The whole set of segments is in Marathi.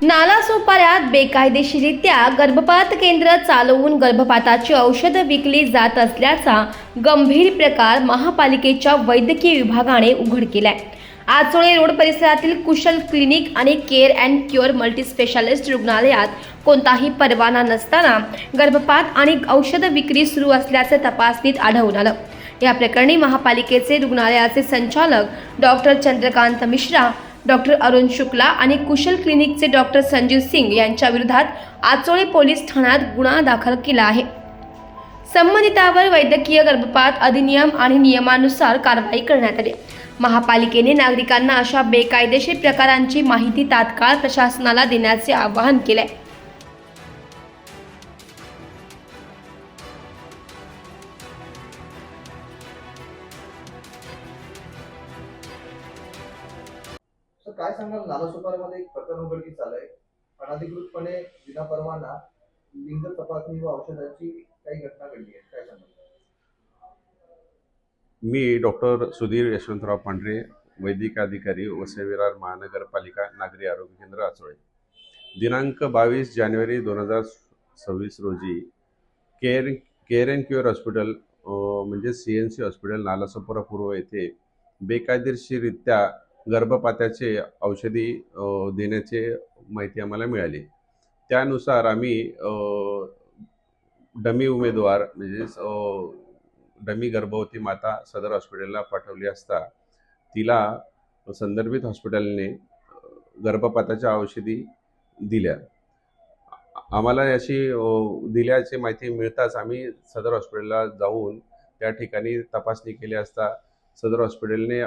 नालासोपाऱ्यात बेकायदेशीरित्या गर्भपात केंद्र चालवून गर्भपाताची औषधं विकली जात असल्याचा गंभीर प्रकार महापालिकेच्या वैद्यकीय विभागाने उघड केलाय। आचोळे रोड परिसरातील कुशल क्लिनिक आणि केअर अँड क्युअर मल्टीस्पेशालिस्ट रुग्णालयात कोणताही परवाना नसताना गर्भपात आणि औषध विक्री सुरू असल्याचे तपासणीत आढळून आलं। या प्रकरणी महापालिकेचे रुग्णालयाचे संचालक डॉक्टर चंद्रकांत मिश्रा, डॉक्टर अरुण शुक्ला आणि कुशल क्लिनिकचे डॉक्टर संजीव सिंग यांच्या विरोधात आचोळे पोलीस ठाण्यात गुन्हा दाखल केला आहे। संबंधितांवर वैद्यकीय गर्भपात अधिनियम आणि नियमानुसार कारवाई करण्यात आली। महापालिकेने नागरिकांना अशा बेकायदेशीर प्रकारांची माहिती तात्काळ प्रशासनाला देण्याचे आवाहन केले। काय सांगाल, नालासोपाऱ्यामध्ये एक प्रकरण उघडकीस आलंय। अनधिकृतपणे विना परवाना लिंग तपासणी व औषधाची काही घटना घडली आहे, काय सांगाल? मी डॉक्टर सुधीर यशवंतराव पांढरे, वैद्यकीय अधिकारी वसई विरार महानगरपालिका नागरी आरोग्य केंद्र आचोळे। दिनांक 22 जानेवारी 2026 रोजी केअर अँड क्युअर हॉस्पिटल म्हणजे CNC हॉस्पिटल नालासोपारा पूर्व येथे बेकायदेशीररित्या गर्भपाताचे औषधी देण्याचे माहिती आम्हाला मिळाली। त्यानुसार आम्ही डमी उमेदवार म्हणजे डमी गर्भवती माता सदर हॉस्पिटलला पाठवली असता तिला संदर्भित हॉस्पिटलने गर्भपाताच्या औषधी दिल्या। आम्हाला अशी दिल्याची माहिती मिळताच आम्ही सदर हॉस्पिटलला जाऊन त्या ठिकाणी तपासणी केली असता सदर हॉस्पिटलने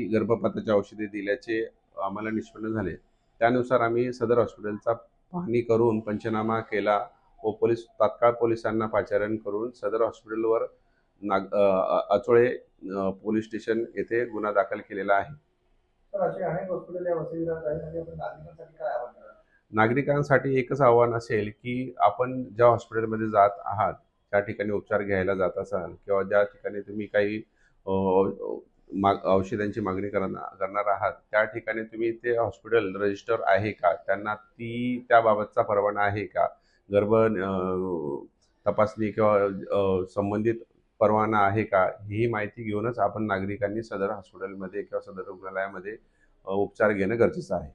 गर्भपाताच्या औषधी दिल्याचे आम्हाला निष्पन्न झाले। त्यानुसार आम्ही सदर हॉस्पिटलचा पाहणी करून पंचनामा केला व तात्काळ पोलिसांना पाचारण करून सदर हॉस्पिटलवर आचोळे पोलीस स्टेशन येथे गुन्हा दाखल केलेला आहे। तर असे अनेक हॉस्पिटल या वसई विरारात आहेत आणि आपण नागरिकांसाठी काय आवाहन कराल? नागरिकांसाठी एकच आव्हान असेल की आपण ज्या हॉस्पिटलमध्ये जात आहात, त्या ठिकाणी उपचार घ्यायला जात असाल किंवा ज्या ठिकाणी तुम्ही काही औषधांची मागणी करणार आहात, त्या ठिकाणी तुम्ही ते हॉस्पिटल रजिस्टर आहे का, त्यांना त्याबाबतचा परवाना आहे का, गर्भ तपासणी किंवा संबंधित परवाना आहे का, ही माहिती घेऊनच आपण नागरिकांनी सदर हॉस्पिटलमध्ये किंवा सदर रुग्णालयामध्ये उपचार घेणं गरजेचं आहे।